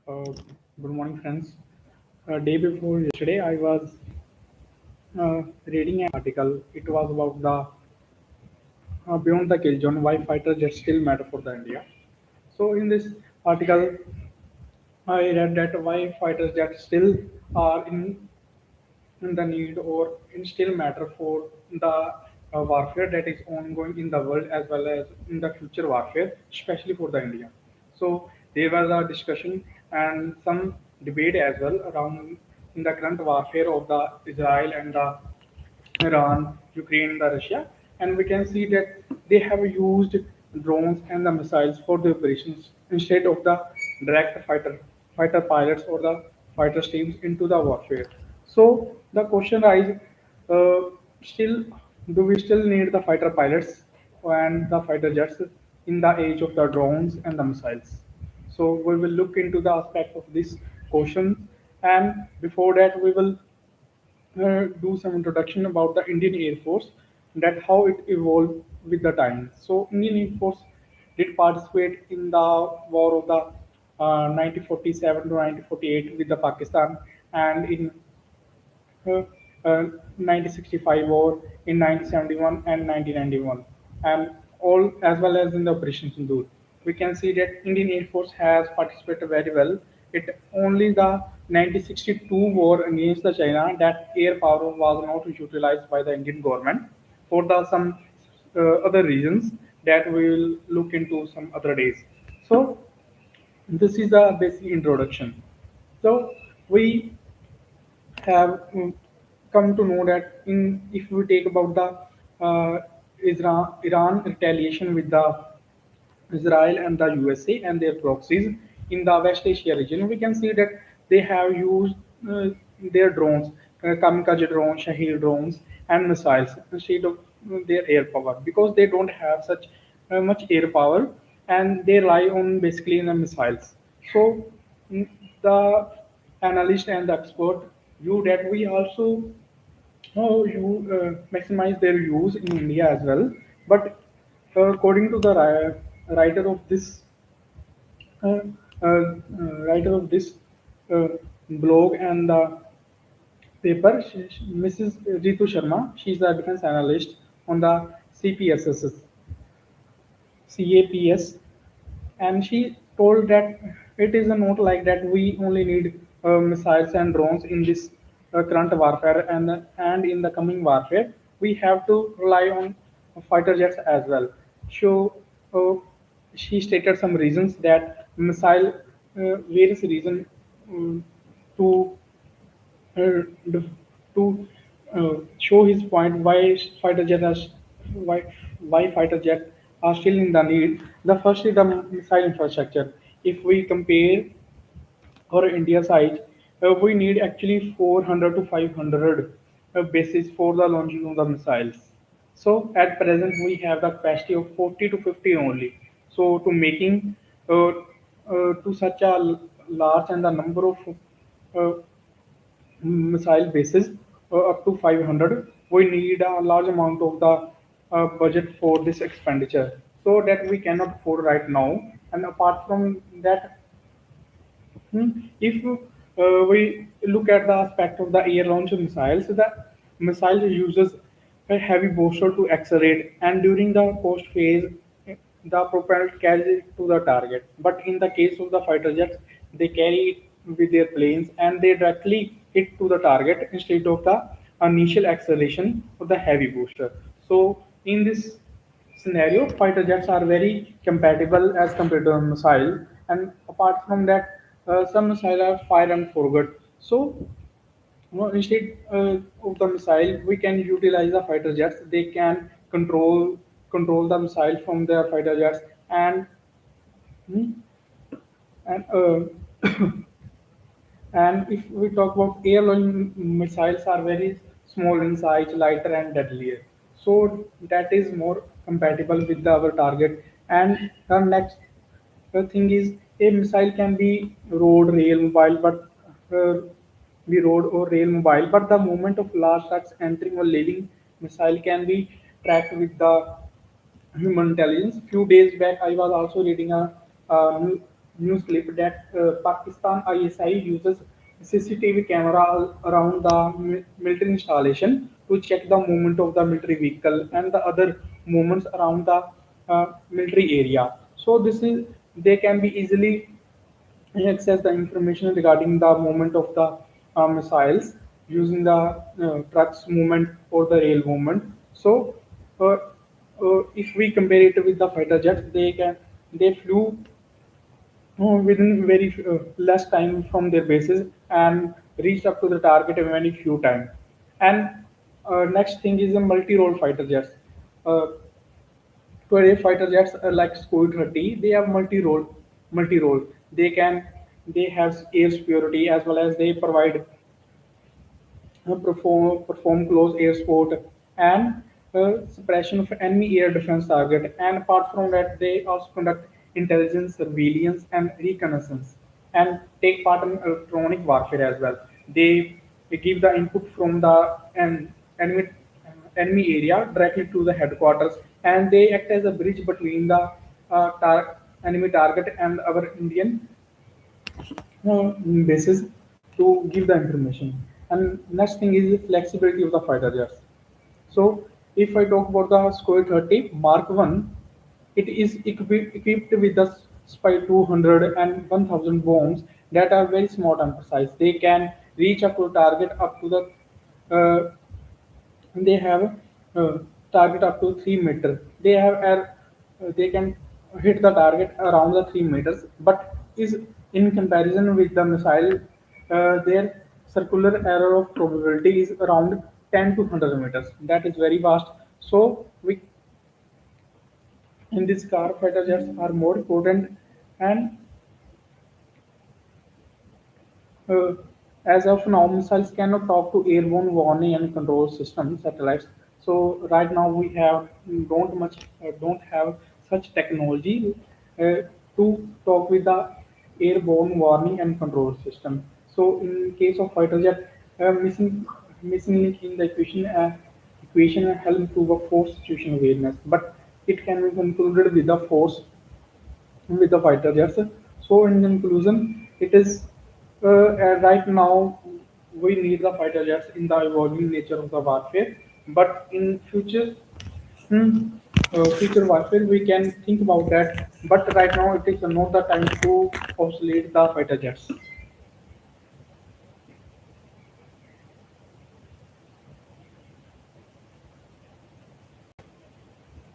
Uh, Good morning, friends. Day before yesterday, I was reading an article. It was about the beyond the kill zone, why fighter jets still matter for the India. So in this article, I read that why fighter jets still are in the need or in still matter for the warfare that is ongoing in the world as well as in the future warfare, especially for the India. So there was a discussion and some debate as well around in the current warfare of the Israel and the Iran, Ukraine, and the Russia, and we can see that they have used drones and the missiles for the operations instead of the direct fighter pilots or the fighter teams into the warfare. So the question arises: still, do we still need the fighter pilots and the fighter jets in the age of the drones and the missiles? So we will look into the aspect of this question, and before that, we will do some introduction about the Indian Air Force, that how it evolved with the time. So Indian Air Force did participate in the war of the 1947 to 1948 with the Pakistan, and in uh, 1965 war, in 1971 and 1991, and all as well as in the Operation Sindoor. We can see that Indian Air Force has participated very well. It only the 1962 war against the China that air power was not utilized by the Indian government for the some other reasons that we will look into some other days. So this is the basic introduction. So we have come to know that in if we take about the Iran retaliation with the Israel and the USA and their proxies in the West Asia region, we can see that they have used their drones, kamikaze drones, Shahid drones, and missiles instead of their air power because they don't have such much air power and they rely on basically the missiles. So the analyst and the expert view that we also you maximize their use in India as well. But according to the writer of this uh, writer of this uh, blog and the paper, Mrs. Ritu Sharma, she's a defense analyst on the CPSS, CAPS, and she told that it is not like that we only need missiles and drones in this current warfare and in the coming warfare we have to rely on fighter jets as well. So uh, she stated some reasons that missile various reason um, to uh, to show his point why why fighter jet are still in the need. The first is the missile infrastructure. If we compare our India side, we need actually 400 to 500 bases for the launching of the missiles. So at present we have the capacity of 40 to 50 only. So to making to such a large and the number of uh, missile bases up to 500, we need a large amount of the budget for this expenditure. So that we cannot afford right now. And apart from that, if we look at the aspect of the air launch missiles, the missile uses a heavy booster to accelerate, and during the post phase, the propellant carries it to the target. But in the case of the fighter jets, they carry it with their planes and they directly hit to the target instead of the initial acceleration of the heavy booster. So in this scenario, fighter jets are very compatible as compared to a missile. And apart from that, some missiles are fire and forget. So instead of the missile, we can utilize the fighter jets. They can control the missile from their fighter jets hmm, and and if we talk about air-launched missiles are very small in size, lighter and deadlier. So that is more compatible with our target. And the next thing is a missile can be road, rail, mobile, but be road or rail mobile. But the movement of large trucks entering or leaving missile can be tracked with the human intelligence. Few days back, I was also reading a news clip that Pakistan ISI uses CCTV camera around the military installation to check the movement of the military vehicle and the other movements around the military area. So this is they can be easily access the information regarding the movement of the missiles using the trucks movement or the rail movement. So, if we compare it with the fighter jets, they flew within very less time from their bases and reached up to the target in very few time. And next thing is the multi-role fighter jets. Uh, Today fighter jets are like Sukhoi 30. They have multi-role. They have air security as well as they provide perform close air support and suppression of enemy air defense target. And apart from that, they also conduct intelligence, surveillance, and reconnaissance, and take part in electronic warfare as well. They give the input from the enemy enemy area directly to the headquarters, and they act as a bridge between the enemy target and our Indian basis to give the information. And next thing is the flexibility of the fighter jets. So if I talk about the Sukhoi 30 Mark 1, it is equipped with the Spy 200 and 1000 bombs that are very smart and precise. They can reach up to target up to the uh, they have target up to 3 meter. They can hit the target around the 3 meters, but is in comparison with the missile, their circular error of probability is around 10 to 100 meters. That is very vast. So we in this car fighter jets are more important and Uh, as of now, missiles cannot talk to airborne warning and control system satellites. So right now we don't have such technology to talk with the airborne warning and control system. So in case of fighter jet, missing link in the equation help improve a force situation awareness, but it can be concluded with the force with the fighter jets. So in conclusion, it is right now we need the fighter jets in the evolving nature of the warfare. But in future warfare, we can think about that. But right now, it is not the time to obsolete the fighter jets.